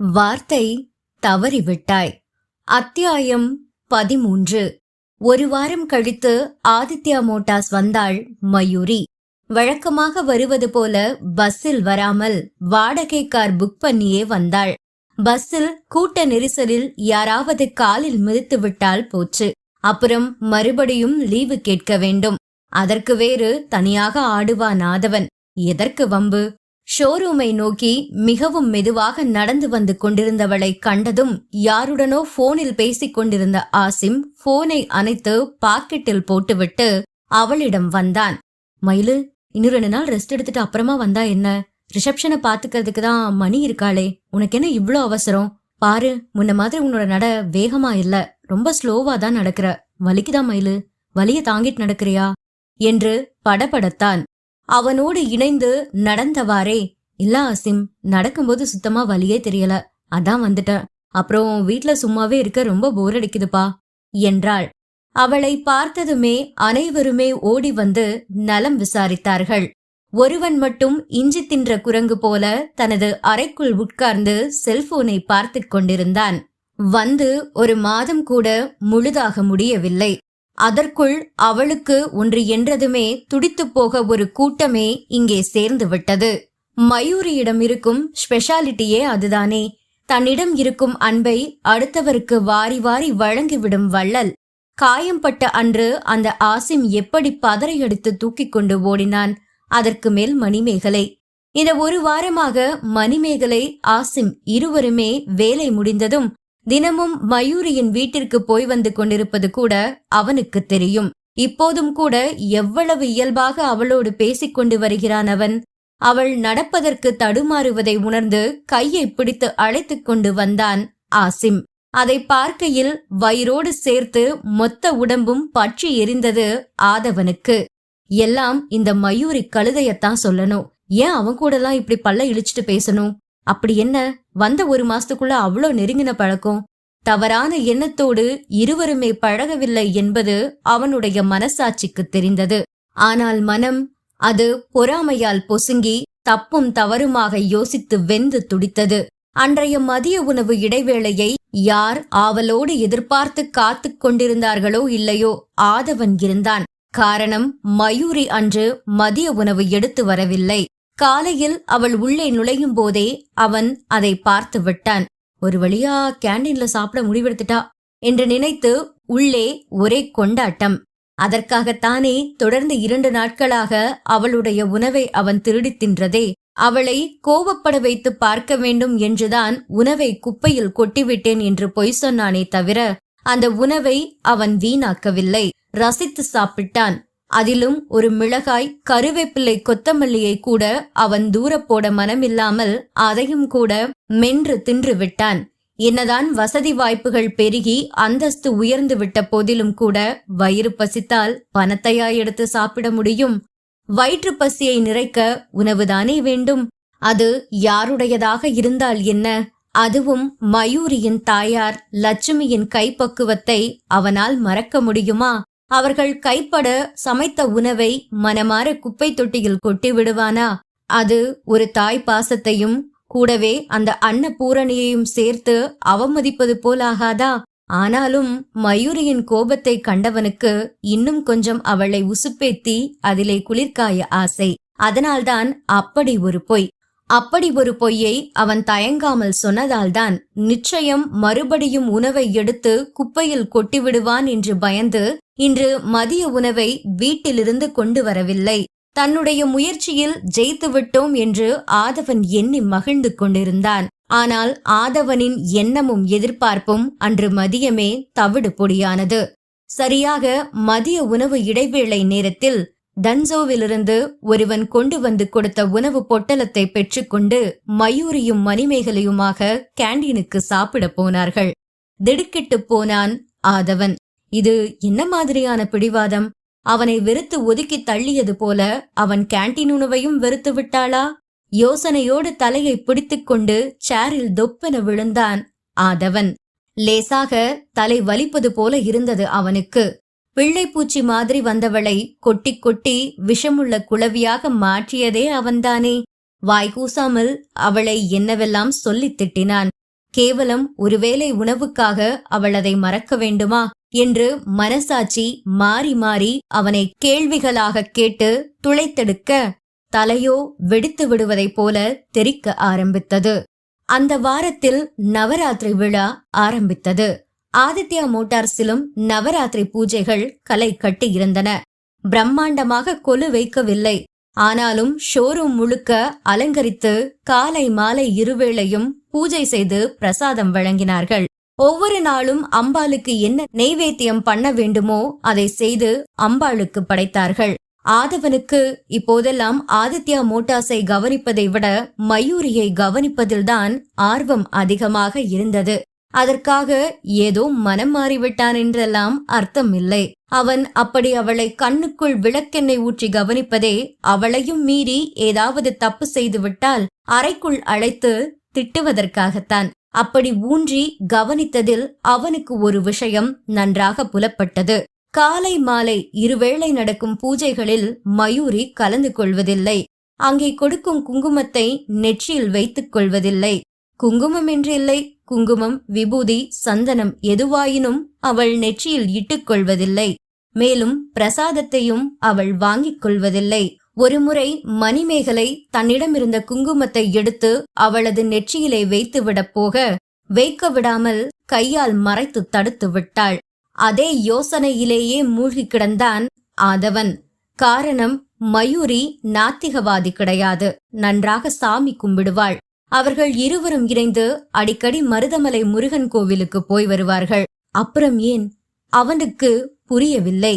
வார்த்தை தவறிவிட்டாய். அத்தியாயம் 13. ஒரு வாரம் கழித்து ஆதித்யா மோட்டார்ஸ் வந்தாள் மயூரி. வழக்கமாக வருவது போல பஸ்ஸில் வராமல் வாடகை கார் புக் பண்ணியே வந்தாள். பஸ்ஸில் கூட்ட நெரிசலில் யாராவது காலில் மிதித்து விட்டால் போச்சு. அப்புறம் மறுபடியும் லீவு கேட்க வேண்டும். அதற்கு வேறு தனியாக ஆடுவான் ஆதவன். எதற்கு வம்பு? ஷோரூமை நோக்கி மிகவும் மெதுவாக நடந்து வந்து கொண்டிருந்தவளை கண்டதும் யாருடனோ போனில் பேசிக் கொண்டிருந்த ஆசிம் போனை அணைத்து பாக்கெட்டில் போட்டுவிட்டு அவளிடம் வந்தான். மயிலு, இன்னும் 2 நாள் ரெஸ்ட் எடுத்துட்டு அப்புறமா வந்தா என்ன? ரிசப்ஷனை பாத்துக்கிறதுக்கு தான் மணி இருக்காளே, உனக்கு என்ன இவ்ளோ அவசரம்? பாரு, முன்ன மாதிரி உன்னோட நட வேகமா இல்ல, ரொம்ப ஸ்லோவா தான் நடக்கிற. வலிக்குதா மயிலு? வலிய தாங்கிட்டு நடக்கிறியா என்று படபடத்தான். அவனோடு இணைந்து நடந்தவாறே, இல்ல ஆசிம், நடக்கும்போது சுத்தமா வலியே தெரியல, அதான் வந்துட்டேன். அப்புறம் வீட்ல சும்மாவே இருக்க ரொம்ப போர் அடிக்குதுப்பா என்றாள். அவளை பார்த்ததுமே அனைவருமே ஓடி வந்து நலம் விசாரித்தார்கள். ஒருவன் மட்டும் இஞ்சி தின்ற குரங்கு போல தனது அறைக்குள் உட்கார்ந்து செல்போனை பார்த்து கொண்டிருந்தான். வந்து 1 மாதம் கூட முழுதாக முடியவில்லை. அதற்குள் அவளுக்கு ஒன்று என்றதுமே துடித்து போக ஒரு கூட்டமே இங்கே சேர்ந்து விட்டது. மயூரியிடம் இருக்கும் ஸ்பெஷாலிட்டியே அதுதானே. தன்னிடம் இருக்கும் அன்பை அடுத்தவருக்கு வாரி வாரி வழங்கிவிடும் வள்ளல். காயம்பட்ட அன்று அந்த ஆசிம் எப்படி பதறையடித்து தூக்கி கொண்டு ஓடினான். அதற்கு மேல் மணிமேகலை. இந்த 1 வாரமாக மணிமேகலை, ஆசிம் இருவருமே வேலை முடிந்ததும் தினமும் மயூரியின் வீட்டிற்கு போய் வந்து கொண்டிருப்பது கூட அவனுக்கு தெரியும். இப்போதும் கூட எவ்வளவு இயல்பாக அவளோடு பேசிக்கொண்டு வருகிறான் அவன். அவள் நடப்பதற்கு தடுமாறுவதை உணர்ந்து கையை பிடித்து அழைத்து கொண்டு வந்தான் ஆசிம். அதை பார்க்கையில் வயிறோடு சேர்த்து மொத்த உடம்பும் பற்றி எரிந்தது ஆதவனுக்கு. எல்லாம் இந்த மயூரி கழுதையத்தான் சொல்லணும். ஏன் அவன் கூடலாம் இப்படி பல்ல இழிச்சிட்டு பேசணும்? அப்படி என்ன வந்த 1 மாசத்துக்குள்ள அவ்வளோ நெருங்கின பழக்கம்? தவறான எண்ணத்தோடு இருவருமே பழகவில்லை என்பது அவனுடைய மனசாட்சிக்கு தெரிந்தது. ஆனால் மனம், அது பொறாமையால் பொசுங்கி தப்பும் தவறுமாக யோசித்து வெந்து துடித்தது. அன்றைய மதிய உணவு இடைவேளையை யார் ஆவலோடு எதிர்பார்த்து காத்து கொண்டிருந்தார்களோ இல்லையோ, ஆதவன் இருந்தான். காரணம், மயூரி அன்று மதிய உணவு எடுத்து வரவில்லை. காலையில் அவள் உள்ளே நுழையும் போதே அவன் அதை பார்த்து விட்டான். ஒரு வழியா கேண்டீன்ல சாப்பிட முடிவெடுத்துட்டா என்று நினைத்து உள்ளே ஒரே கொண்டாட்டம். அதற்காகத்தானே தொடர்ந்து 2 நாட்களாக அவளுடைய உணவை அவன் திருடி தின்றதே. அவளை கோபப்பட வைத்து பார்க்க வேண்டும் என்றுதான் உணவை குப்பையில் கொட்டிவிட்டேன் என்று பொய் சொன்னானே தவிர அந்த உணவை அவன் வீணாக்கவில்லை. ரசித்து சாப்பிட்டான். அதிலும் ஒரு மிளகாய், கருவேப்பிள்ளை, கொத்தமல்லியை கூட அவன் தூர போட மனமில்லாமல் அதையும் கூட மென்று தின்று விட்டான். என்னதான் வசதி வாய்ப்புகள் பெருகி அந்தஸ்து உயர்ந்து விட்ட போதிலும் கூட வயிறு பசித்தால் பணத்தையா எடுத்து சாப்பிட முடியும்? வயிற்று பசியை நிறைக்க உணவுதானே வேண்டும். அது யாருடையதாக இருந்தால் என்ன? அதுவும் மயூரியின் தாயார் லட்சுமியின் கைப்பக்குவத்தை அவனால் மறக்க முடியுமா? அவர்கள் கைப்பட சமைத்த உணவை மனமாற குப்பை தொட்டியில் கொட்டி விடுவானா? அது ஒரு தாய் பாசத்தையும் கூடவே அந்த அன்னபூரணியையும் சேர்த்து அவமதிப்பது போலாகாதா? ஆனாலும் மயூரியின் கோபத்தை கண்டவனுக்கு இன்னும் கொஞ்சம் அவளை உசுப்பேத்தி அதிலே குளிர்காய ஆசை. அதனால்தான் அப்படி ஒரு பொய்யை அவன் தயங்காமல் சொன்னதால்தான் நிச்சயம் மறுபடியும் உணவை எடுத்து குப்பையில் கொட்டிவிடுவான் என்று பயந்து இன்று மதிய உணவை வீட்டிலிருந்து கொண்டு வரவில்லை. தன்னுடைய முயற்சியில் ஜெயித்து விட்டோம் என்று ஆதவன் எண்ணி மகிழ்ந்து கொண்டிருந்தான். ஆனால் ஆதவனின் எண்ணமும் எதிர்பார்ப்பும் அன்று மதியமே தவிடு பொடியானது. சரியாக மதிய உணவு இடைவேளை நேரத்தில் டன்சோவிலிருந்து ஒருவன் கொண்டு வந்து கொடுத்த உணவு பொட்டலத்தை பெற்றுக்கொண்டு மயூரியும் மணிமேகலையுமாக கேண்டீனுக்கு சாப்பிட போனார்கள். திடுக்கிட்டு போனான் ஆதவன். இது என்ன மாதிரியான பிடிவாதம்? அவனை வெறுத்து ஒதுக்கி தள்ளியது போல அவன் கேண்டீன் உணவையும் வெறுத்து விட்டாளா? யோசனையோடு தலையை பிடித்துக்கொண்டு சேரில் தொப்பென விழுந்தான் ஆதவன். லேசாக தலை வலிப்பது போல இருந்தது அவனுக்கு. பிள்ளைப்பூச்சி மாதிரி வந்தவளை கொட்டி கொட்டி விஷமுள்ள குளவியாக மாற்றியதே அவன்தானே. வாய் கூசாமல் அவளை என்னவெல்லாம் சொல்லித் திட்டினான். கேவலம் ஒருவேளை உணவுக்காக அவள் அதை மறக்க வேண்டுமா என்று மனசாட்சி மாறி மாறி அவனை கேள்விகளாக கேட்டு துளைத்தெடுக்க தலையோ வெடித்து விடுவதைப் போல தெறிக்க ஆரம்பித்தது. அந்த வாரத்தில் நவராத்திரி விழா ஆரம்பித்தது. ஆதித்யா மோட்டார்ஸிலும் நவராத்திரி பூஜைகள் களை கட்டி இருந்தன. பிரம்மாண்டமாக கொலு வைக்கவில்லை. ஆனாலும் ஷோரூம் முழுக்க அலங்கரித்து காலை மாலை இருவேளையும் பூஜை செய்து பிரசாதம் வழங்கினார்கள். ஒவ்வொரு நாளும் அம்பாளுக்கு என்ன நெய்வேத்தியம் பண்ண வேண்டுமோ அதை செய்து அம்பாளுக்கு படைத்தார்கள். ஆதவனுக்கு இப்போதெல்லாம் ஆதித்யா மோட்டார்ஸை கவனிப்பதை விட மயூரியை கவனிப்பதில்தான் ஆர்வம் அதிகமாக இருந்தது. அதற்காக ஏதோ மனம் மாறிவிட்டான் என்றெல்லாம் அர்த்தம் இல்லை. அவன் அப்படி அவளை கண்ணுக்குள் விளக்கெண்ணெய் ஊற்றி கவனிப்பதே அவளையும் மீறி ஏதாவது தப்பு செய்து விட்டால் அறைக்குள் அழைத்து திட்டுவதற்காகத்தான். அப்படி ஊன்றி கவனித்ததில் அவனுக்கு ஒரு விஷயம் நன்றாக புலப்பட்டது. காலை மாலை இருவேளை நடக்கும் பூஜைகளில் மயூரி கலந்து கொள்வதில்லை. அங்கே கொடுக்கும் குங்குமத்தை நெற்றியில் வைத்துக் கொள்வதில்லை. குங்குமம் என்று இல்லை, குங்குமம், விபூதி, சந்தனம் எதுவாயினும் அவள் நெற்றியில் இட்டுக் கொள்வதில்லை. மேலும் பிரசாதத்தையும் அவள் வாங்கிக் கொள்வதில்லை. ஒருமுறை மணிமேகலை தன்னிடமிருந்த குங்குமத்தை எடுத்து அவளது நெற்றியிலே வைத்துவிடப் போக வைக்க விடாமல் கையால் மறைத்து தடுத்து விட்டாள். அதே யோசனையிலேயே மூழ்கி கிடந்தான் ஆதவன். காரணம், மயூரி நாத்திகவாதி கிடையாது. நன்றாக சாமி கும்பிடுவாள். அவர்கள் இருவரும் இணைந்து அடிக்கடி மருதமலை முருகன் கோவிலுக்கு போய் வருவார்கள். அப்புறம் ஏன்? அவனுக்கு புரியவில்லை.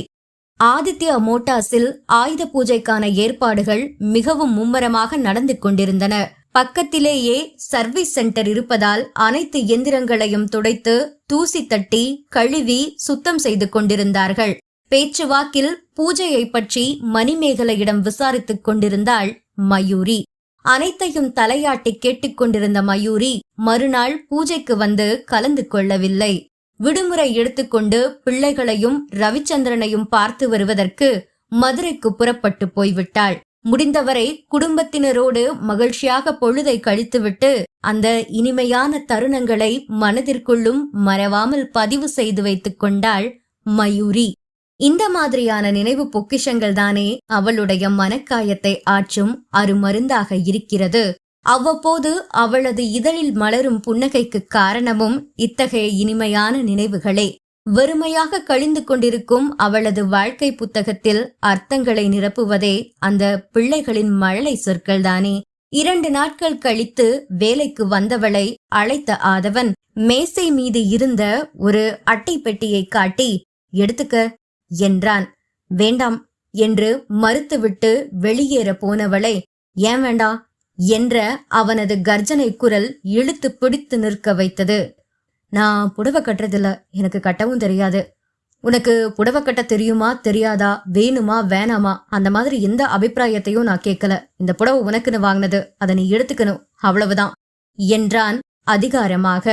ஆதித்யா மோட்டார்ஸில் ஆயுத பூஜைக்கான ஏற்பாடுகள் மிகவும் மும்மரமாக நடந்து கொண்டிருந்தன. பக்கத்திலேயே சர்வீஸ் சென்டர் இருப்பதால் அனைத்து எந்திரங்களையும் துடைத்து தூசி தட்டி கழுவி சுத்தம் செய்து கொண்டிருந்தார்கள். பேச்சுவாக்கில் பூஜையை பற்றி மணிமேகலையிடம் விசாரித்துக் கொண்டிருந்தாள் மயூரி. அனைத்தையும் தலையாட்டி கேட்டுக்கொண்டிருந்த மயூரி மறுநாள் பூஜைக்கு வந்து கலந்து கொள்ளவில்லை. விடுமுறை எடுத்துக்கொண்டு பிள்ளைகளையும் ரவிச்சந்திரனையும் பார்த்து வருவதற்கு மதுரைக்கு புறப்பட்டு போய்விட்டாள். முடிந்தவரை குடும்பத்தினரோடு மகிழ்ச்சியாக பொழுதை கழித்துவிட்டு அந்த இனிமையான தருணங்களை மனதிற்குள்ளும் மறவாமல் பதிவு செய்து வைத்துக் கொண்டாள் மயூரி. இந்த மாதிரியான நினைவு பொக்கிஷங்கள் தானே அவளுடைய மனக்காயத்தை ஆற்றும் அருமருந்தாக இருக்கிறது. அவ்வப்போது அவளது இதழில் மலரும் புன்னகைக்கு காரணமும் இத்தகைய இனிமையான நினைவுகளே. வெறுமையாக கழிந்து கொண்டிருக்கும் அவளது வாழ்க்கை புத்தகத்தில் அர்த்தங்களை நிரப்புவதே அந்த பிள்ளைகளின் மழலை சொற்கள்தானே. 2 நாட்கள் கழித்து வேலைக்கு வந்தவளை அழைத்த ஆதவன் மேசை மீது இருந்த ஒரு அட்டை பெட்டியை காட்டி, எடுத்துக்க என்றான். வேண்டாம் என்று மறுத்துவிட்டு வெளியேற போனவளை, ஏன் வேண்டாம் என்ற அவனது கர்ஜனை குரல் இழுத்து பிடித்து நிற்க வைத்தது. நான் புடவை கட்டுறதில்ல, எனக்கு கட்டவும் தெரியாது. உனக்கு புடவை கட்ட தெரியுமா தெரியாதா, வேணுமா வேணாமா, அந்த மாதிரி எந்த அபிப்பிராயத்தையும் நான் கேட்கல. இந்த புடவை உனக்குன்னு வாங்கினது, அதை நீ எடுத்துக்கணும், அவ்வளவுதான் என்றான் அதிகாரமாக.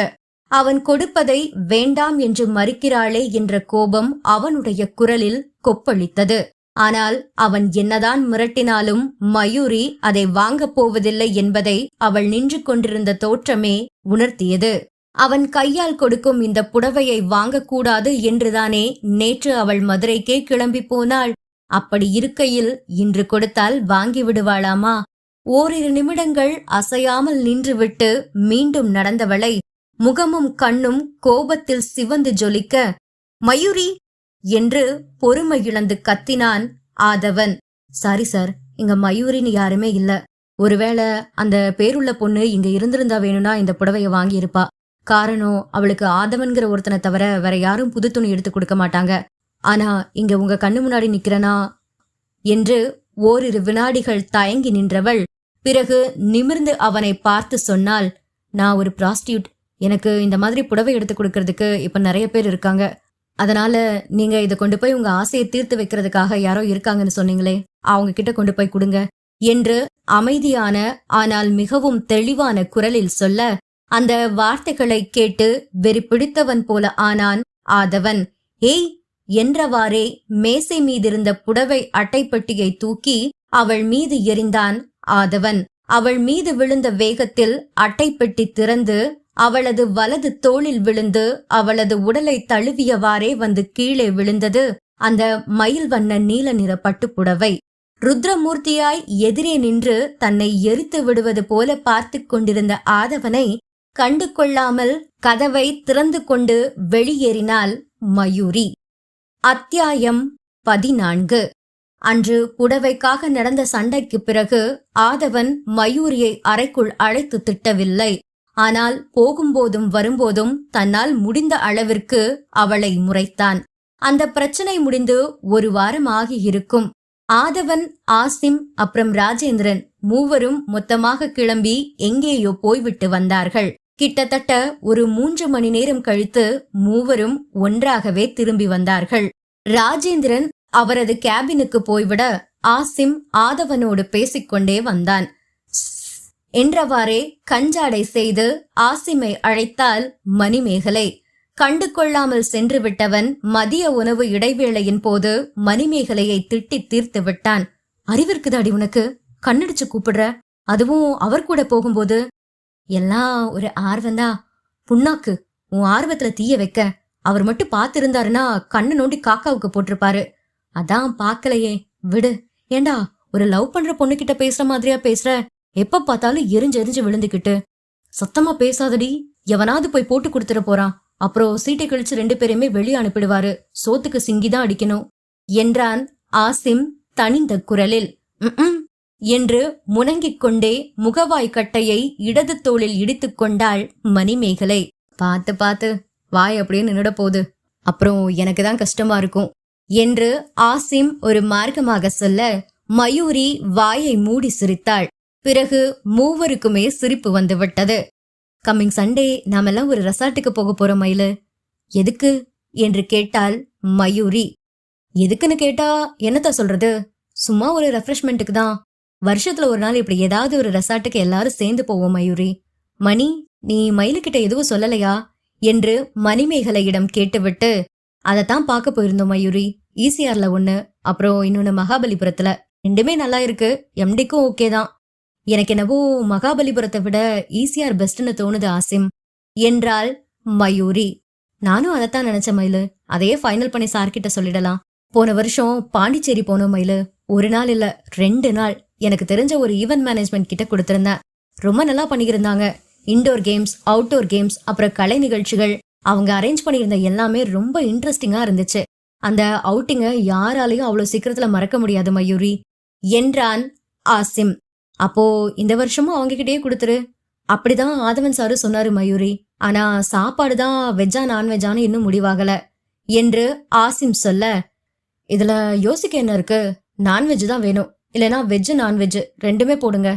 அவன் கொடுப்பதை வேண்டாம் என்று மறுக்கிறாளே என்ற கோபம் அவனுடைய குரலில் கொப்பளித்தது. ஆனால் அவன் என்னதான் மிரட்டினாலும் மயூரி அதை வாங்கப் போவதில்லை என்பதை அவள் நின்று கொண்டிருந்த தோற்றமே உணர்த்தியது. அவன் கையால் கொடுக்கும் இந்த புடவையை வாங்கக்கூடாது என்றுதானே நேற்று அவள் மதுரைக்கே கிளம்பி போனாள். அப்படி இருக்கையில் இன்று கொடுத்தால் வாங்கி விடுவாளாமா? ஓரிரு நிமிடங்கள் அசையாமல் நின்றுவிட்டு மீண்டும் நடந்தவளை முகமும் கண்ணும் கோபத்தில் சிவந்து ஜொலிக்க, மயூரி என்று பொறுமை இழந்து கத்தினான் ஆதவன். சாரி சார், இங்க மயூரின்னு யாருமே இல்ல. ஒருவேளை அந்த பேருள்ள பொண்ணு இங்க இருந்திருந்தா வேணும்னா இந்த புடவைய வாங்கி இருப்பா. காரணம், அவளுக்கு ஆதவன்கிற ஒருத்தனை தவிர வேற யாரும் புது துணி எடுத்து கொடுக்க மாட்டாங்க. ஆனா இங்க உங்க கண்ணு முன்னாடி நிக்கிறனா என்று ஓரிரு வினாடிகள் தயங்கி நின்றவள் பிறகு நிமிர்ந்து அவனை பார்த்து சொன்னாள், நான் ஒரு ப்ராஸ்டியூட். எனக்கு இந்த மாதிரி புடவை எடுத்து கொடுக்கறதுக்கு இப்ப நிறைய பேர் இருக்காங்க. அதனால நீங்க இதை கொண்டு போய் உங்க ஆசையை தீர்த்து வைக்கிறதுக்காக யாரோ இருக்காங்கன்னு சொன்னீங்களே, அவங்க கிட்ட கொண்டு போய் கொடுங்க என்று அமைதியான ஆனால் மிகவும் தெளிவான குரலில் சொல்ல, அந்த வார்த்தைகளை கேட்டு வெறி பிடித்தவன் போல ஆனான் ஆதவன். ஏய் என்றவாறே மேசை மீதிருந்த புடவை அட்டைப்பட்டியை தூக்கி அவள் மீது எறிந்தான் ஆதவன். அவள் மீது விழுந்த வேகத்தில் அட்டைப்பெட்டி திறந்து அவளது வலது தோளில் விழுந்து அவளது உடலை தழுவியவாறே வந்து கீழே விழுந்தது அந்த மயில் வண்ண நீல நிற பட்டுப்புடவை. ருத்ரமூர்த்தியாய் எதிரே நின்று தன்னை எரித்து விடுவது போல பார்த்து கொண்டிருந்த ஆதவனை கண்டு கொள்ளாமல் கதவை திறந்து கொண்டு வெளியேறினாள் மயூரி. அத்தியாயம் 14. அன்று புடவைக்காக நடந்த சண்டைக்கு பிறகு ஆதவன் மயூரியை அறைக்குள் அழைத்து திட்டவில்லை. ஆனால் போகும்போதும் வரும்போதும் தன்னால் முடிந்த அளவிற்கு அவளை முறைத்தான். அந்த பிரச்சனை முடிந்து 1 வாரம் ஆகியிருக்கும். ஆதவன், ஆசிம் அப்புறம் ராஜேந்திரன் மூவரும் மொத்தமாக கிளம்பி எங்கேயோ போய்விட்டு வந்தார்கள். கிட்டத்தட்ட ஒரு 3 மணி நேரம் கழித்து மூவரும் ஒன்றாகவே திரும்பி வந்தார்கள். ராஜேந்திரன் அவரது கேபினுக்கு போய்விட ஆசிம் ஆதவனோடு பேசிக்கொண்டே வந்தான். என்றவாறே கஞ்சாடை செய்து ஆசிமை அழைத்தால் மணிமேகலை. கண்டு கொள்ளாமல் சென்று விட்டவன் மதிய உணவு இடைவேளையின் போது மணிமேகலையை திட்டி தீர்த்து விட்டான். அறிவிற்குதாடி உனக்கு? கண்ணடிச்சு கூப்பிடுற, அதுவும் அவர் கூட போகும்போது. எல்லாம் ஒரு ஆர்வந்தா. புண்ணாக்கு, உன் ஆர்வத்துல தீய வைக்க. அவர் மட்டும் பாத்திருந்தாருன்னா கண்ணு நோண்டி காக்காவுக்கு போட்டிருப்பாரு. அதான் பாக்கலையே, விடு. ஏண்டா ஒரு லவ் பண்ற பொண்ணுகிட்ட பேசுற மாதிரியா பேசுற? எப்ப பார்த்தாலும் எரிஞ்சு விழுந்துகிட்டு. சத்தமா பேசாதடி, எவனாவது போய் போட்டு கொடுத்துட போறான். அப்புறம் சீட்டை கழிச்சு 2 பேரையுமே வெளியே அனுப்பிடுவாரு. சோத்துக்கு சிங்கிதான் அடிக்கணும் என்றான் ஆசிம் தனிந்த குரலில். என்று முணங்கிக் கொண்டே முகவாய் கட்டையை இடது தோளில் இடித்துக் கொண்டாள் மணிமேகலை. பார்த்து பார்த்து வாய் அப்படியே நின்னுட போகுது, அப்புறம் எனக்குதான் கஷ்டமா இருக்கும் என்று ஆசிம் ஒரு மார்க்கமாக சொல்ல மயூரி வாயை மூடி சிரித்தாள். பிறகு மூவருக்குமே சிரிப்பு வந்துவிட்டது. கம்மிங் சண்டே நாமெல்லாம் ஒரு ரெசார்ட்டுக்கு போக போறோம் மயிலு. எதுக்கு என்று கேட்டாள் மயூரி. எதுக்குன்னு கேட்டா என்னத்த சொல்றது, சும்மா ஒரு ரெஃப்ரெஷ்மெண்ட்டுக்கு தான். வருஷத்துல ஒரு நாள் இப்படி ஏதாவது ஒரு ரெசார்ட்டுக்கு எல்லாரும் சேர்ந்து போவோம் மயூரி. மணி, நீ மயிலுக்கிட்ட எதுவும் சொல்லலையா என்று மணிமேகலையிடம் கேட்டுவிட்டு, அதைத்தான் பார்க்க போயிருந்தோம் மயூரி. ஈசிஆர்ல 1, அப்புறம் இன்னொன்னு மகாபலிபுரத்துல. 2மே நல்லா இருக்கு. எம்டிக்கும் ஓகே தான். எனக்கு என்னவோ மகாபலிபுரத்தை விட ஈசிஆர் பெஸ்ட்னு தோணுது ஆசிம் என்றாள் மயூரி. நானும் அதைத்தான் நினைச்ச மயிலு. அதையே ஃபைனல் பண்ணி சார்கிட்ட சொல்லிடலாம். போன வருஷம் பாண்டிச்சேரி போனோம் மயிலு. 1 நாள் இல்ல 2 நாள். எனக்கு தெரிஞ்ச ஒரு ஈவென்ட் மேனேஜ்மெண்ட் கிட்ட கொடுத்திருந்தேன். ரொம்ப நல்லா பண்ணியிருந்தாங்க. இன்டோர் கேம்ஸ், அவுட்டோர் கேம்ஸ், அப்புறம் கலை நிகழ்ச்சிகள். அவங்க அரேஞ்ச் பண்ணியிருந்த எல்லாமே ரொம்ப இன்ட்ரெஸ்டிங்கா இருந்துச்சு. அந்த அவுட்டிங்க யாராலையும் அவ்வளவு சீக்கிரத்துல மறக்க முடியாது மயூரி என்றான் ஆசிம். அப்போ இந்த வருஷமும் அவங்க கிட்டே கொடுத்துரு. அப்படிதான் ஆதவன் சாரு சொன்னாரு மயூரி. ஆனா சாப்பாடுதான் வெஜ்ஜா நான்வெஜ்ஜான்னு இன்னும் முடிவாகல என்று ஆசிம் சொல்ல, இதுல யோசிக்க என்ன இருக்கு? நான்வெஜ் தான் வேணும், இல்லனா வெஜ் நான்வெஜ் 2மே போடுங்க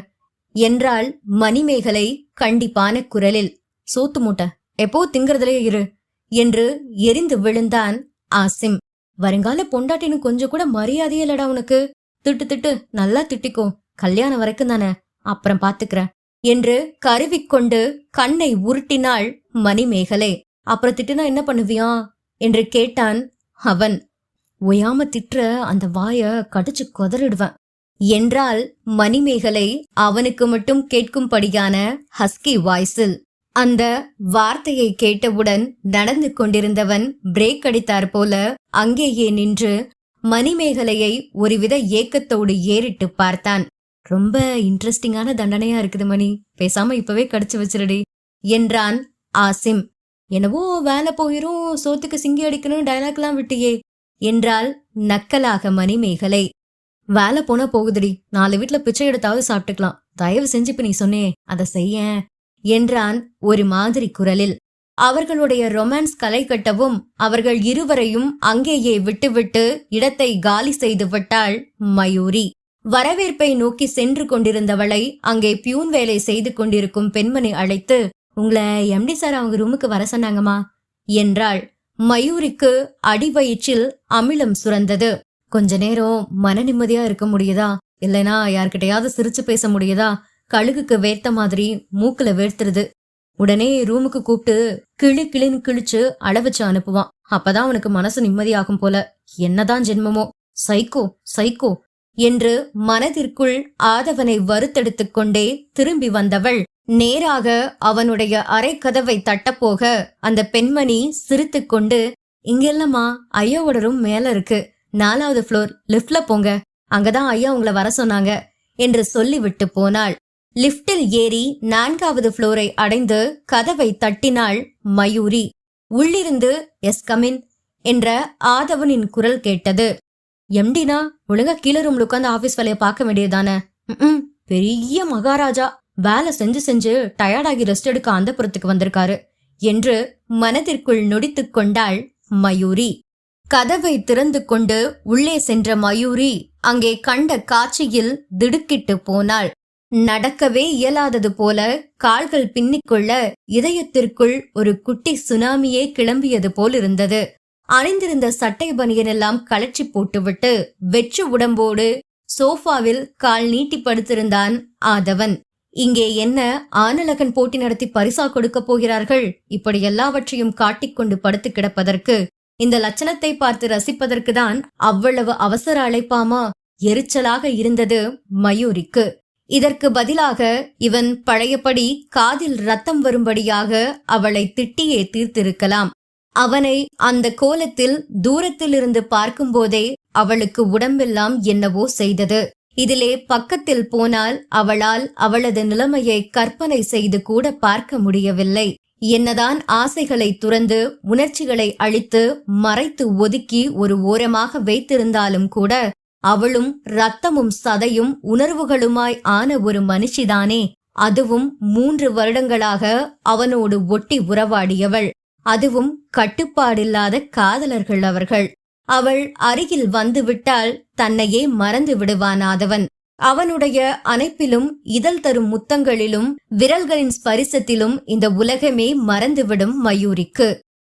என்றாள் மணிமேகலை கண்டிப்பான குரலில். சோத்து மூட்டை எப்போ திங்கிறதுலே இரு என்று எரிந்து விழுந்தான் ஆசிம். வருங்கால பொண்டாட்டின்னு கொஞ்சம் கூட மரியாதையே இல்லடா உனக்கு. திட்டு நல்லா திட்டிக்கோ, கல்யாணம் வரைக்கும் தானே, அப்புறம் பாத்துக்கிறேன் என்று கருவிக்கொண்டு கண்ணை உருட்டினாள் மணிமேகலை. அப்புறம் திட்டுனா என்ன பண்ணுவியா என்று கேட்டான் அவன். ஒயாம திட்டுற அந்த வாய கடிச்சு கொதறிடுவேன் என்றாள் மணிமேகலை அவனுக்கு மட்டும் கேட்கும்படியான ஹஸ்கி வாய்ஸில். அந்த வார்த்தையை கேட்டவுடன் நடந்து கொண்டிருந்தவன் பிரேக் அடித்தார் போல அங்கேயே நின்று மணிமேகலையை ஒருவித ஏக்கத்தோடு ஏறிட்டு பார்த்தான். ரொம்ப இன்ட்ரெஸ்டிங்கான தண்டனையா இருக்குது மணி, பேசாம இப்பவே கடிச்சு வச்சிருடி என்றான் ஆசிம். என்னவோ வேலை போயிரும், சோத்துக்கு சிங்கி அடிக்கணும் டயலாக் எல்லாம் விட்டியே என்றாள் நக்கலாக மணிமேகலை. வேலை போனா போகுதுடி, 4 வீட்டுல பிச்சை எடுத்தாவது சாப்பிட்டுக்கலாம். தயவு செஞ்சு இப்ப நீ சொன்னே அதை செய்ய என்றான் ஒரு மாதிரி குரலில். அவர்களுடைய ரொமான்ஸ் களை கட்டவும் அவர்கள் இருவரையும் அங்கேயே விட்டுவிட்டு இடத்தை காலி செய்து விட்டாள் மயூரி. வரவேற்பை நோக்கி சென்று கொண்டிருந்தவளை அங்கே பியூன் வேலை செய்து கொண்டிருக்கும் பெண்மணி அழைத்து, உங்களை எம்டி சார் அவங்க ரூமுக்கு வர சொன்னாங்கம்மா என்றாள். மயூரிக்கு அடிவயிற்றில் அமிலம் சுரந்தது. கொஞ்ச நேரம் மன நிம்மதியா இருக்க முடியுதா? இல்லைனா யார்கிட்டயாவது சிரிச்சு பேச முடியுதா? கழுகுக்கு வேர்த்த மாதிரி மூக்குல வேர்த்துருது. உடனே ரூமுக்கு கூப்பிட்டு கிளின்னு கிழிச்சு அளவச்சு அனுப்புவான். அப்பதான் அவனுக்கு மனசு நிம்மதியாகும் போல. என்னதான் ஜென்மமோ, சைக்கோ சைக்கோ என்று மனதிற்குள் ஆதவனை வறுத்தெடுத்துக் கொண்டே திரும்பி வந்தவள் நேராக அவனுடைய அறை கதவை தட்டப்போக அந்த பெண்மணி சிரித்துக்கொண்டு, இங்க இல்லம்மா, ஐயாவோட ரூம் மேல இருக்கு, 4வது ஃப்ளோர், லிஃப்ட்ல போங்க, அங்கதான் ஐயா உங்களை வர சொன்னாங்க என்று சொல்லிவிட்டு போனாள். லிப்டில் ஏறி 4வது ஃப்ளோரை அடைந்து கதவை தட்டினாள் மயூரி. உள்ளிருந்து எஸ் கமின் என்ற ஆதவனின் குரல் கேட்டது. எம்டினா ஒழுங்கா கீழே ரூம்ல உட்காந்து ஆபீஸ் வேலையை பார்க்க வேண்டியதானே? பெரிய மகாராஜா, வேலை செஞ்சு செஞ்சு டயர்டாகி ரெஸ்ட் எடுக்க அந்தப்புறத்துக்கு வந்திருக்காரு என்று மனதிற்குள் நொடித்துக் கொண்டாள் மயூரி. கதவை திறந்து கொண்டு உள்ளே சென்ற மயூரி அங்கே கண்ட காட்சியில் திடுக்கிட்டு போனாள். நடக்கவே இயலாதது போல கால்கள் பின்னிக்கொள்ள இதயத்திற்குள் ஒரு குட்டி சுனாமியே கிளம்பியது போல் இருந்தது. அணிந்திருந்த சட்டை பனியனெல்லாம் கலற்றி போட்டுவிட்டு வெற்று உடம்போடு சோஃபாவில் கால் நீட்டி படுத்திருந்தான் ஆதவன். இங்கே என்ன ஆனலகன் போட்டி நடத்தி பரிசா கொடுக்க போகிறார்கள்? இப்படி எல்லாவற்றையும் காட்டிக்கொண்டு படுத்து கிடப்பதற்கு, இந்த லட்சணத்தை பார்த்து ரசிப்பதற்கு தான் அவ்வளவு அவசர அழைப்பாமா? எரிச்சலாக இருந்தது மயூரிக்கு. இதற்கு பதிலாக இவன் பழையபடி காதில் ரத்தம் வரும்படியாக அவளை திட்டியே தீர்த்திருக்கலாம். அவனை அந்த கோலத்தில் தூரத்திலிருந்து பார்க்கும்போதே அவளுக்கு உடம்பெல்லாம் என்னவோ செய்தது. இதிலே பக்கத்தில் போனால் அவளால் அவளது நிலைமையை கற்பனை செய்து கூட பார்க்க முடியவில்லை. என்னதான் ஆசைகளை துறந்து உணர்ச்சிகளை அழித்து மறைத்து ஒதுக்கி ஒரு ஓரமாக வைத்திருந்தாலும் கூட அவளும் ரத்தமும் சதையும் உணர்வுகளுமாய் ஆன ஒரு மனுஷிதானே. அதுவும் 3 வருடங்களாக அவனோடு ஒட்டி உறவாடியவள். அதுவும் கட்டுப்பாடில்லாத காதலர்கள் அவர்கள். அவள் அருகில் வந்துவிட்டால் தன்னையே மறந்து விடுவான் ஆதவன். அவனுடைய அணைப்பிலும் இதழ் தரும் முத்தங்களிலும் விரல்களின் ஸ்பரிசத்திலும் இந்த உலகமே மறந்துவிடும் மயூரிக்கு.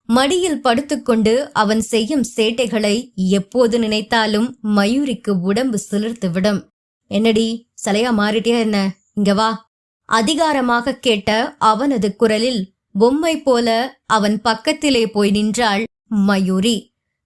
மடியில் படுத்துக்கொண்டு அவன் செய்யும் சேட்டைகளை எப்போது நினைத்தாலும் மயூரிக்கு உடம்பு சிலிர்த்துவிடும். என்னடி சலையா மாறிட்டியா என்ன? இங்க வா, அதிகாரமாக கேட்ட அவனது குரலில் பொம்மை போல அவன் பக்கத்திலே போய் நின்றாள் மயூரி.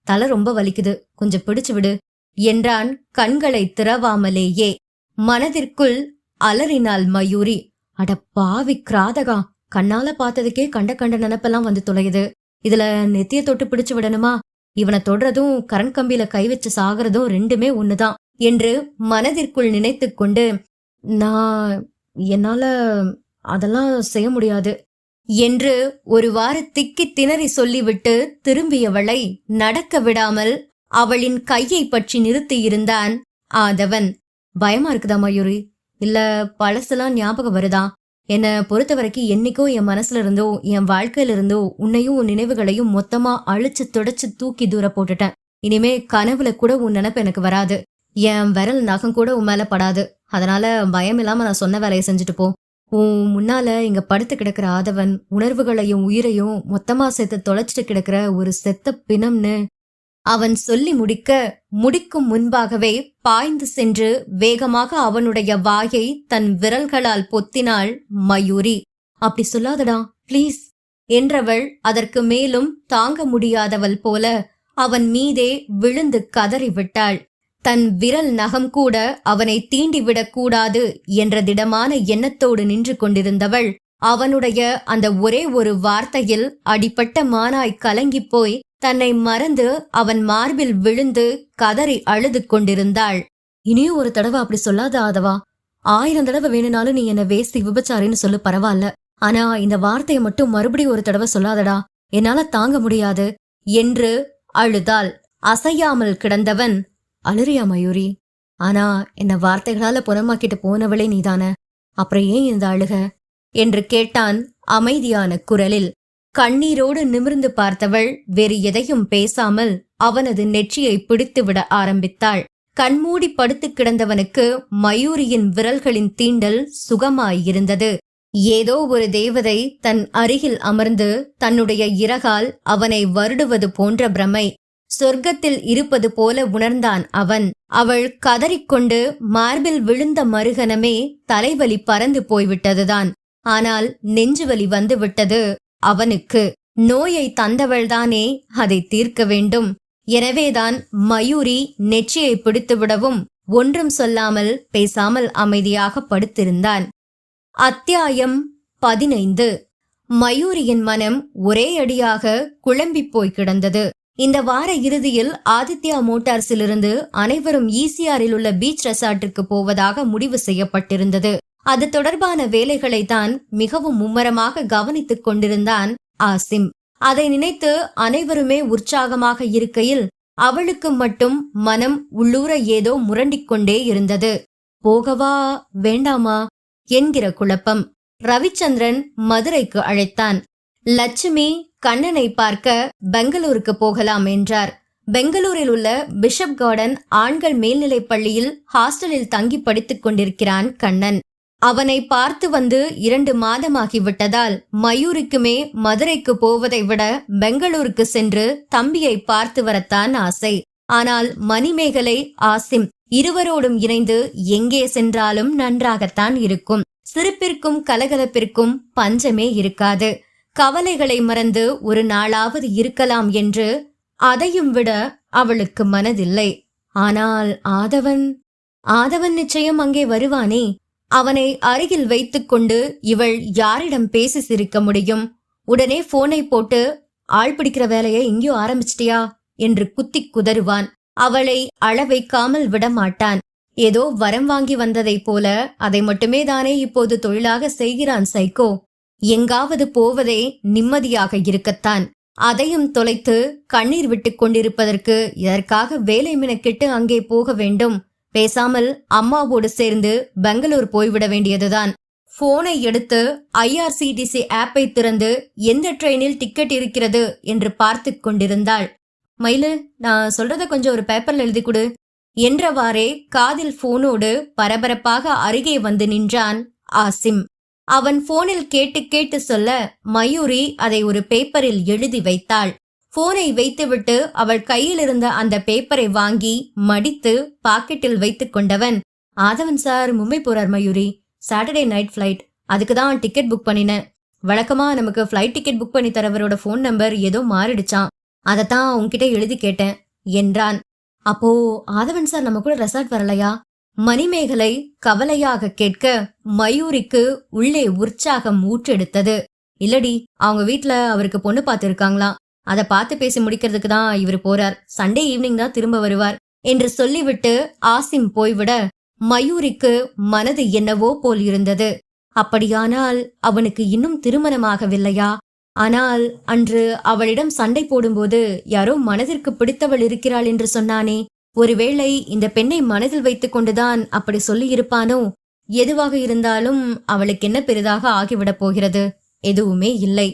தலை ரொம்ப வலிக்குது, கொஞ்சம் பிடிச்சு விடு என்றான் கண்களை திறவாமலேயே. மனதிற்குள் அலறினாள் மயூரி. அட பாவி கிராதகா, கண்ணால பார்த்ததுக்கே கண்ட நினைப்பெல்லாம் வந்து தொலையுது. இதுல நெத்திய தொட்டு பிடிச்சு விடணுமா? இவனை தொடுறதும் கரண் கம்பியில கை வச்சு சாகிறதும் ரெண்டுமே ஒண்ணுதான் என்று மனதிற்குள் நினைத்து கொண்டு, என்னால அதெல்லாம் செய்ய முடியாது என்று ஒருவாறு திக்கி திணறி சொல்லிவிட்டு திரும்பியவளை நடக்க விடாமல் அவளின் கையை பற்றி நிறுத்தியிருந்தான் ஆதவன். பயமா இருக்குதா மயூரி? இல்ல பழசெல்லாம் ஞாபகம் வருதா? என்னை பொறுத்த வரைக்கும் என்னைக்கோ என் மனசுல இருந்தோ என் வாழ்க்கையில இருந்தோ உன்னையும் உன் நினைவுகளையும் மொத்தமா அழிச்சு துடைச்சு தூக்கி தூர போட்டுட்டேன். இனிமே கனவுல கூட உன் நினைப்பு எனக்கு வராது. என் விரல் நகம் கூட உன் மேல படாது. அதனால பயம் இல்லாம நான் சொன்ன வேலையை செஞ்சுட்டு போ. உன் முன்னால இங்க படுத்து கிடக்கிற ஆதவன் உணர்வுகளையும் உயிரையும் மொத்தமா சேர்த்து தொலைச்சிட்டு கிடக்கிற ஒரு செத்த பிணம்னு அவன் சொல்லி முடிக்கும் முன்பாகவே பாய்ந்து சென்று வேகமாக அவனுடைய வாயை தன் விரல்களால் பொத்தினாள் மயூரி. அப்படி சொல்லாதடா ப்ளீஸ் என்றவள் அதற்கு மேலும் தாங்க முடியாதவள் போல அவன் மீதே விழுந்து கதறிவிட்டாள். தன் விரல் நகம் கூட அவனை தீண்டிவிடக் கூடாது என்ற திடமான எண்ணத்தோடு நின்று கொண்டிருந்தவள் அவனுடைய அந்த ஒரே ஒரு வார்த்தையில் அடிபட்ட மானாய் கலங்கிப் போய் தன்னை மறந்து அவன் மார்பில் விழுந்து கதறி அழுது கொண்டிருந்தாள். இனியும் ஒரு தடவை அப்படி சொல்லாத ஆதவா. 1000 தடவை வேணும்னாலும் நீ என்ன வேஸ்தி விபச்சாரின்னு சொல்லு, பரவாயில்ல. ஆனா இந்த வார்த்தையை மட்டும் மறுபடியும் ஒரு தடவை சொல்லாதடா, என்னால தாங்க முடியாது என்று அழுதாள். அசையாமல் கிடந்தவன், அழுறியா மயூரி? ஆனா என்ன வார்த்தைகளால புறமாக்கிட்டு போனவளே நீதானே, அப்புறம் ஏன் இந்த அழுக என்று கேட்டான் அமைதியான குரலில். கண்ணீரோடு நிமிர்ந்து பார்த்தவள் வேறு எதையும் பேசாமல் அவனது நெற்றியை பிடித்துவிட ஆரம்பித்தாள். கண்மூடி படுத்து கிடந்தவனுக்கு மயூரியின் விரல்களின் தீண்டல் சுகமாயிருந்தது. ஏதோ ஒரு தேவதை தன் அருகில் அமர்ந்து தன்னுடைய இறகால் அவனை வருடுவது போன்ற பிரமை. சொர்க்கத்தில் இருப்பது போல உணர்ந்தான் அவன். அவள் கதறிக்கொண்டு மார்பில் விழுந்த மறுகணமே தலைவலி பறந்து போய்விட்டதுதான். ஆனால் நெஞ்சுவலி வந்துவிட்டது அவனுக்கு. நோயை தந்தவள்தானே அதை தீர்க்க வேண்டும். எனவேதான் மயூரி நெற்றியை பிடித்துவிடவும் ஒன்றும் சொல்லாமல் பேசாமல் அமைதியாக படுத்திருந்தான். அத்தியாயம் 15. மயூரியின் மனம் ஒரே அடியாக குழம்பி போய் கிடந்தது. இந்த வார இறுதியில் ஆதித்யா மோட்டார்ஸிலிருந்து அனைவரும் ஈசிஆரில் உள்ள பீச் ரெசார்ட்டிற்கு போவதாக முடிவு செய்யப்பட்டிருந்தது. அது தொடர்பான வேலைகளை தான் மிகவும் மும்மரமாக கவனித்துக் கொண்டிருந்தான் ஆசிம். அதை நினைத்து அனைவருமே உற்சாகமாக இருக்கையில் அவளுக்கு மட்டும் மனம் உள்ளூர ஏதோ முரண்டிக் கொண்டே இருந்தது. போகவா வேண்டாமா என்கிற குழப்பம். ரவிச்சந்திரன் மதுரைக்கு அழைத்தான். லட்சுமி கண்ணனை பார்க்க பெங்களூருக்கு போகலாம் என்றார். பெங்களூரில் உள்ள பிஷப் கார்டன் ஆண்கள் மேல்நிலைப் பள்ளியில் ஹாஸ்டலில் தங்கி படித்துக் கொண்டிருக்கிறான் கண்ணன். அவனை பார்த்து வந்து 2 மாதமாகிவிட்டதால் மயூரிக்குமே மதுரைக்கு போவதை விட பெங்களூருக்கு சென்று தம்பியை பார்த்து வரத்தான் ஆசை. ஆனால் மணிமேகலை, ஆசிம் இருவரோடும் இணைந்து எங்கே சென்றாலும் நன்றாகத்தான் இருக்கும். சிரிப்பிற்கும் கலகலப்பிற்கும் பஞ்சமே இருக்காது. கவலைகளை மறந்து ஒரு நாளாவது இருக்கலாம் என்று அதையும் விட அவளுக்கு மனதில்லை. ஆனால் ஆதவன் நிச்சயம் அங்கே வருவானே. அவனை அருகில் வைத்துக் கொண்டு இவள் யாரிடம் பேசி சிரிக்க முடியும்? உடனே போனை போட்டு ஆள் பிடிக்கிற வேலையை எங்கேயோ ஆரம்பிச்சிட்டியா என்று குத்தி குதறுவான். அவளை அளவைக்காமல் விடமாட்டான். ஏதோ வரம் வாங்கி வந்ததைப் போல அதை மட்டுமே தானே இப்போது தொழிலாக செய்கிறான் சைக்கோ. எங்காவது போவதே நிம்மதியாக இருக்கத்தான். அதையும் தொலைத்து கண்ணீர் விட்டுக் கொண்டிருப்பதற்கு இதற்காக வேலை மெனக்கிட்டு அங்கே போக வேண்டும். பேசாமல் அம்மாவோடு சேர்ந்து பெங்களூர் போய்விட வேண்டியதுதான். போனை எடுத்து IRCTC ஆப்பை திறந்து எந்த ட்ரெயினில் டிக்கெட் இருக்கிறது என்று பார்த்து கொண்டிருந்தாள். மயிலு, நான் சொல்றத கொஞ்சம் ஒரு பேப்பர்ல எழுதி கொடு என்றவாறே காதில் போனோடு பரபரப்பாக அருகே வந்து நின்றான் ஆசிம். அவன் போனில் கேட்டு கேட்டு சொல்ல மயூரி அதை ஒரு பேப்பரில் எழுதி வைத்தாள். போனை வைத்துவிட்டு அவள் கையில் இருந்த அந்த பேப்பரை வாங்கி மடித்து பாக்கெட்டில் வைத்துக் கொண்டவன், ஆதவன் சார் மும்பை போறார் மயூரி, சாட்டர்டே நைட் ஃபிளைட், அதுக்குதான் டிக்கெட் புக் பண்ணினேன். வழக்கமா நமக்கு ஃபிளைட் டிக்கெட் புக் பண்ணி தரவரோட போன் நம்பர் ஏதோ மாறிடுச்சான், அதத்தான் உன்கிட்ட எழுதி கேட்டேன் என்றான். அப்போ ஆதவன் சார் நம்ம கூட ரெசார்ட் வரலையா? மணிமேகலை கவலையாக கேட்க மயூரிக்கு உள்ளே உற்சாகம் ஊற்றெடுத்தது. இல்லடி, அவங்க வீட்ல அவருக்கு பொண்ணு பார்த்து இருக்காங்களாம், அதை பார்த்து பேசி முடிக்கிறதுக்கு தான் இவர் போறார். சண்டே ஈவினிங் தான் திரும்ப வருவார் என்று சொல்லிவிட்டு ஆசிம் போய்விட மயூரிக்கு மனது என்னவோ போல் இருந்தது. அப்படியானால் அவனுக்கு இன்னும் திருமணமாகவில்லையா? ஆனால் அன்று அவளிடம் சண்டை போடும்போது யாரோ மனதிற்கு பிடித்தவள் இருக்கிறாள் என்று சொன்னானே, ஒருவேளை இந்த பெண்ணை மனதில் வைத்துக் கொண்டுதான் அப்படி சொல்லி இருப்பானோ? எதுவாக இருந்தாலும் அவளுக்கு என்ன பெரிதாக ஆகிவிடப் போகிறது? எதுவுமே இல்லை.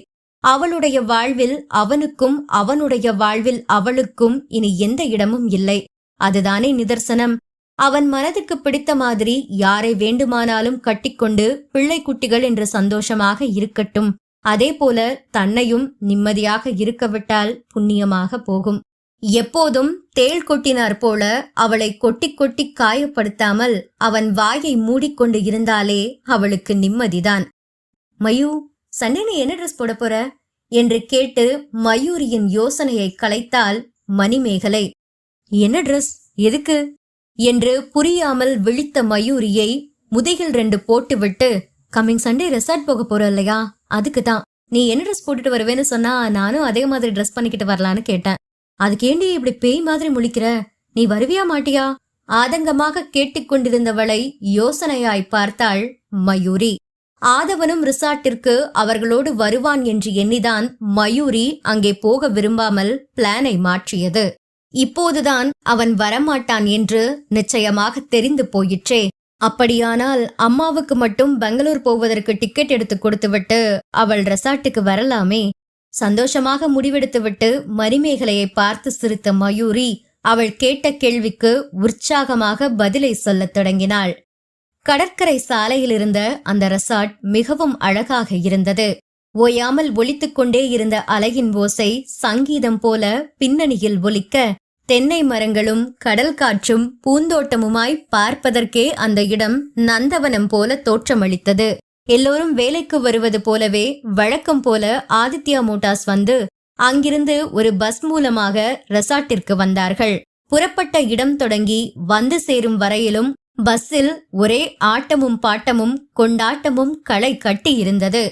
அவளுடைய வாழ்வில் அவனுக்கும் அவனுடைய வாழ்வில் அவளுக்கும் இனி எந்த இடமும் இல்லை. அதுதானே நிதர்சனம். அவன் மனதுக்கு பிடித்த மாதிரி யாரை வேண்டுமானாலும் கட்டிக்கொண்டு பிள்ளை குட்டிகள் என்று சந்தோஷமாக இருக்கட்டும். அதே போல தன்னையும் நிம்மதியாக இருக்கவிட்டால் புண்ணியமாக போகும். எப்போதும் தேள் கொட்டினார் போல அவளை கொட்டி கொட்டி காயப்படுத்தாமல் அவன் வாயை மூடிக்கொண்டு இருந்தாலே அவளுக்கு நிம்மதிதான். மயூ, சண்டே நீ என்ன ட்ரெஸ் போட போற என்று கேட்டு மயூரியின் யோசனையை கலைத்தாள் மணிமேகலை. என்ன ட்ரெஸ், எதுக்கு என்று புரியாமல் விழித்த மயூரியை முதுகில் 2 போட்டுவிட்டு, கம்மிங் சண்டே ரெசார்ட் போக போற இல்லையா, அதுக்குதான். நீ என்ன ட்ரெஸ் போட்டுட்டு வருவேன்னு சொன்னா நானும் அதே மாதிரி ட்ரெஸ் பண்ணிக்கிட்டு வரலான்னு கேட்டேன். அதுக்கேண்டி இப்படி பேய் மாதிரி முழிக்கிற? நீ வருவியா மாட்டியா? ஆதங்கமாக கேட்டுக்கொண்டிருந்தவளை யோசனையாய் பார்த்தாள் மயூரி. ஆதவனும் ரிசார்ட்டிற்கு அவர்களோடு வருவான் என்று எண்ணிதான் மயூரி அங்கே போக விரும்பாமல் பிளானை மாற்றியது. இப்போதுதான் அவன் வரமாட்டான் என்று நிச்சயமாக தெரிந்து போயிற்றே. அப்படியானால் அம்மாவுக்கு மட்டும் பெங்களூர் போவதற்கு டிக்கெட் எடுத்து கொடுத்துவிட்டு அவள் ரெசார்ட்டுக்கு வரலாமே. சந்தோஷமாக முடிவெடுத்துவிட்டு மணிமேகலையை பார்த்து சிரித்த மயூரி அவள் கேட்ட கேள்விக்கு உற்சாகமாக பதிலை சொல்லத் தொடங்கினாள். கடற்கரை சாலையில் இருந்த அந்த ரெசார்ட் மிகவும் அழகாக இருந்தது. ஓயாமல் ஒலித்துக் கொண்டே இருந்த அலையின் ஓசை சங்கீதம் போல பின்னணியில் ஒலிக்க, தென்னை மரங்களும் கடல் காற்றும் பூந்தோட்டமுமாய் பார்ப்பதற்கே அந்த இடம் நந்தவனம் போல தோற்றமளித்தது. எல்லோரும் வேலைக்கு வருவது போலவே வழக்கம் போல ஆதித்யா மோட்டார்ஸ் வந்து அங்கிருந்து ஒரு பஸ் மூலமாக ரெசார்ட்டிற்கு வந்தார்கள். புறப்பட்ட இடம் தொடங்கி வந்து சேரும் வரையிலும் பஸ்ஸில் ஒரே ஆட்டமும் பாட்டமும் கொண்டாட்டமும் களை கட்டி இருந்தது.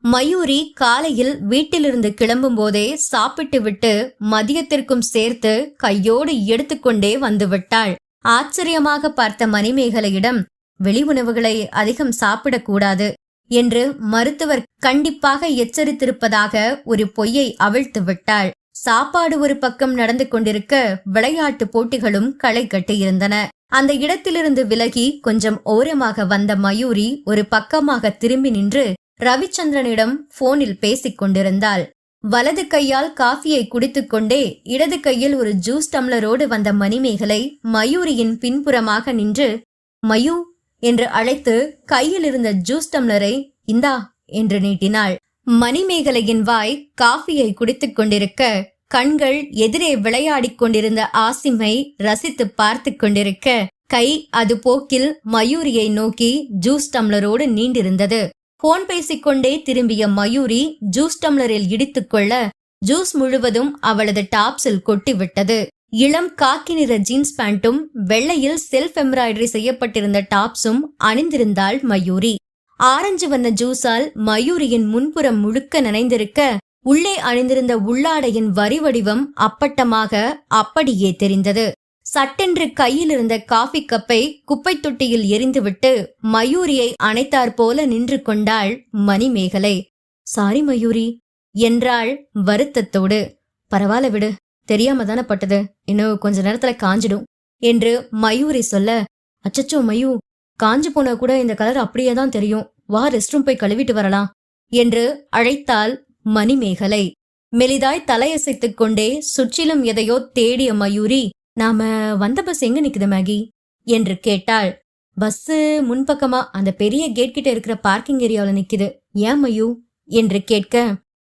மயூரி காலையில் வீட்டிலிருந்து கிளம்பும் போதே சாப்பிட்டு விட்டு மதியத்திற்கும் சேர்த்து கையோடு எடுத்துக்கொண்டே வந்துவிட்டாள். ஆச்சரியமாக பார்த்த மணிமேகலையிடம், வெளி உணவுகளை அதிகம் சாப்பிடக்கூடாது என்று மருத்துவர் கண்டிப்பாக எச்சரித்திருப்பதாக ஒரு பொய்யை அவிழ்த்து விட்டாள். சாப்பாடு ஒரு பக்கம் நடந்து கொண்டிருக்க விளையாட்டு போட்டிகளும் களை கட்டியிருந்தன. அந்த இடத்திலிருந்து விலகி கொஞ்சம் ஓரமாக வந்த மயூரி ஒரு பக்கமாக திரும்பி நின்று ரவிச்சந்திரனிடம் போனில் பேசிக் கொண்டிருந்தாள். வலது கையால் காஃபியை குடித்துக்கொண்டே இடது கையில் ஒரு ஜூஸ் டம்ளரோடு வந்த மணிமேகலை மயூரியின் பின்புறமாக நின்று மயூ என்று அழைத்து கையில் இருந்த ஜூஸ் டம்ளரை இந்தா என்று நீட்டினாள். மணிமேகலையின் வாய் காஃபியை குடித்துக் கொண்டிருக்க, கண்கள் எதிரே விளையாடிக் கொண்டிருந்த ஆசிமை ரசித்து பார்த்து கொண்டிருக்க, கை அது போக்கில் மயூரியை நோக்கி ஜூஸ் டம்ளரோடு நீண்டிருந்தது. போன் பேசிக்கொண்டே திரும்பிய மயூரி ஜூஸ் டம்ளரில் இடித்துக்கொள்ள ஜூஸ் முழுவதும் அவளது டாப்ஸில் கொட்டிவிட்டது. இளம் காக்கி நிற ஜீன்ஸ் பேண்ட்டும் வெள்ளையில் செல்ஃப் எம்ப்ராய்டரி செய்யப்பட்டிருந்த டாப்ஸும் அணிந்திருந்தாள் மயூரி. ஆரஞ்சு வண்ண ஜூஸால் மயூரியின் முன்புறம் முழுக்க நனைந்திருக்க, உள்ளே அணிந்திருந்த உள்ளாடையின் வரி வடிவம் அப்பட்டமாக அப்படியே தெரிந்தது. சட்டென்று கையில் இருந்த காஃபி கப்பை குப்பை தொட்டியில் எரிந்துவிட்டு மயூரியை அணைத்தாற் போல நின்று கொண்டாள் மணிமேகலை. சாரி மயூரி என்றாள் வருத்தத்தோடு. பரவாயில்ல விடு, தெரியாம தானே பட்டது, இன்னும் கொஞ்ச நேரத்துல காஞ்சிடும் என்று மயூரி சொல்ல, அச்சச்சோ மயூ, காஞ்சு போன கூட இந்த கலர் அப்படியே தான் தெரியும், வா ரெஸ்ட் ரூம் போய் கழுவிட்டு வரலாம் என்று அழைத்தாள் மணிமேகலை. மெலிதாய் தலையசைத்துக் கொண்டே சுற்றிலும் எதையோ தேடிய மயூரி, நாம வந்த பஸ் எங்க நிக்குது மேகி என்று கேட்டாள். பஸ் முன்பக்கமா அந்த பெரிய கேட் கிட்ட இருக்கிற பார்க்கிங் ஏரியாவில நிக்குது. ஏன் மயூ என்று கேட்க,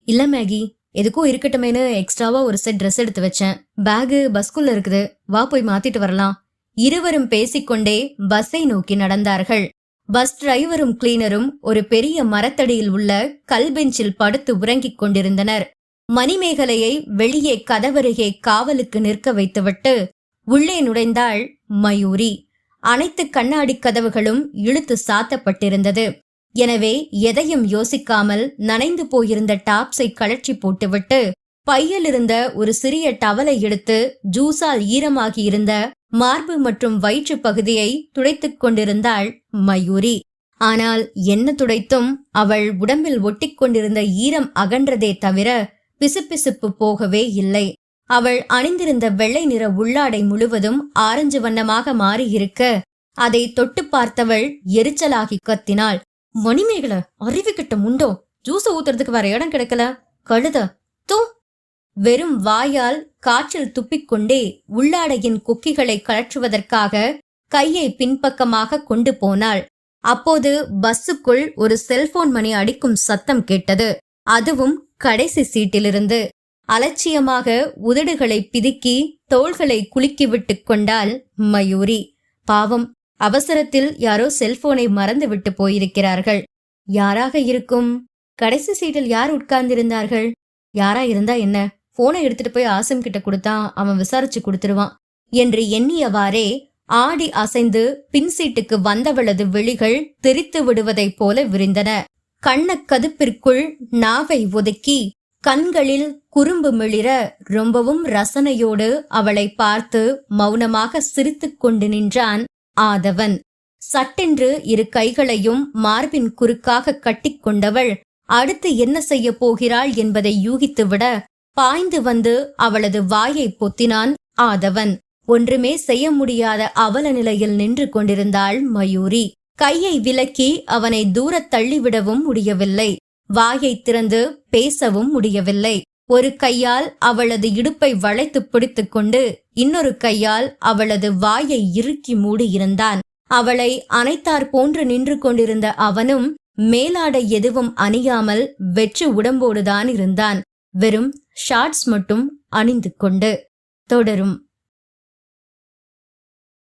இல்ல மேகி, எதுக்கும் இருக்கட்டுமேனு எக்ஸ்ட்ராவா ஒரு செட் ட்ரெஸ் எடுத்து வச்சேன், பேகு பஸ்குள்ள இருக்குது, வா போய் மாத்திட்டு வரலாம். இருவரும் பேசிக்கொண்டே பஸ்ஸை நோக்கி நடந்தார்கள். பஸ் டிரைவரும் கிளீனரும் ஒரு பெரிய மரத்தடியில் உள்ள கல் பெஞ்சில் படுத்து உறங்கிக் கொண்டிருந்தனர். மணிமேகலையை வெளியே கதவருகே காவலுக்கு நிற்க வைத்துவிட்டு உள்ளே நுழைந்தாள் மயூரி. அனைத்து கண்ணாடி கதவுகளும் இழுத்து சாத்தப்பட்டிருந்தது. எனவே எதையும் யோசிக்காமல் நனைந்து போயிருந்த டாப்ஸை கழற்றி போட்டுவிட்டு பையில் இருந்த ஒரு சிறிய டவலை எடுத்து ஜூஸால் ஈரமாகி இருந்த மார்பு மற்றும் வயிற்று பகுதியை துடைத்துக் கொண்டிருந்தாள் மயூரி. ஆனால் என்ன துடைத்தும் அவள் உடம்பில் ஒட்டிக் கொண்டிருந்த ஈரம் அகன்றதே தவிர பிசுபிசுப்பு போகவே இல்லை. அவள் அணிந்திருந்த வெள்ளை நிற உள்ளாடை முழுவதும் ஆரஞ்சு வண்ணமாக மாறியிருக்க அதை தொட்டு பார்த்தவள் எரிச்சலாகி கத்தினாள். மணிமேகலை, அறிவுகிட்ட முண்டோ, ஜூஸ ஊத்துறதுக்கு வேற இடம் கிடைக்கல, கழுத தூ. வெறும் வாயால் காற்றில் துப்பிக்கொண்டே உள்ளாடையின் கொக்கிகளை கழற்றுவதற்காக கையை பின்பக்கமாக கொண்டு போனாள். அப்போது பஸ்ஸுக்குள் ஒரு செல்போன் மணி அடிக்கும் சத்தம் கேட்டது. அதுவும் கடைசி சீட்டிலிருந்து. அலட்சியமாக உதடுகளை பிதுக்கி தோள்களை குலுக்கிவிட்டு கொண்டாள் மயூரி. பாவம், அவசரத்தில் யாரோ செல்போனை மறந்து விட்டு போயிருக்கிறார்கள். யாராக இருக்கும்? கடைசி சீட்டில் யார் உட்கார்ந்திருந்தார்கள்? யாரா இருந்தா என்ன, போனை எடுத்துட்டு போய் ஆசிம் கிட்ட கொடுத்தா அவன் விசாரிச்சு கொடுத்துருவான் என்று எண்ணியவாறே ஆடி அசைந்து பின் சீட்டுக்கு வந்தவளது விழிகள் தெரித்து விடுவதைப் போல விரிந்தன. கண்ணக்கதுப்பிற்குள் நாவை ஒதுக்கி கண்களில் குறும்பு மிளிர ரொம்பவும் ரசனையோடு அவளை பார்த்து மௌனமாக சிரித்து கொண்டு நின்றான் ஆதவன். சட்டென்று இரு கைகளையும் மார்பின் குறுக்காக கட்டிக்கொண்டவள் அடுத்து என்ன செய்ய போகிறாள் என்பதை யூகித்துவிட பாய்ந்து வந்து அவளது வாயை பொத்தினான் ஆதவன். ஒன்றுமே செய்ய முடியாத அவல நிலையில் நின்று கொண்டிருந்தாள் மயூரி. கையை விலக்கி அவனை தூர தள்ளிவிடவும் முடியவில்லை, வாயை திறந்து பேசவும் முடியவில்லை. ஒரு கையால் அவளது இடுப்பை வளைத்து பிடித்துக் கொண்டு இன்னொரு கையால் அவளது வாயை இறுக்கி மூடியிருந்தான். அவளை அணைத்தாற் போன்று நின்று கொண்டிருந்த அவனும் மேலாடை எதுவும் அணியாமல் வெற்று உடம்போடுதான் இருந்தான். வெறும் ஷார்ட்ஸ் மட்டும் அணிந்து கொண்டு. தொடரும்.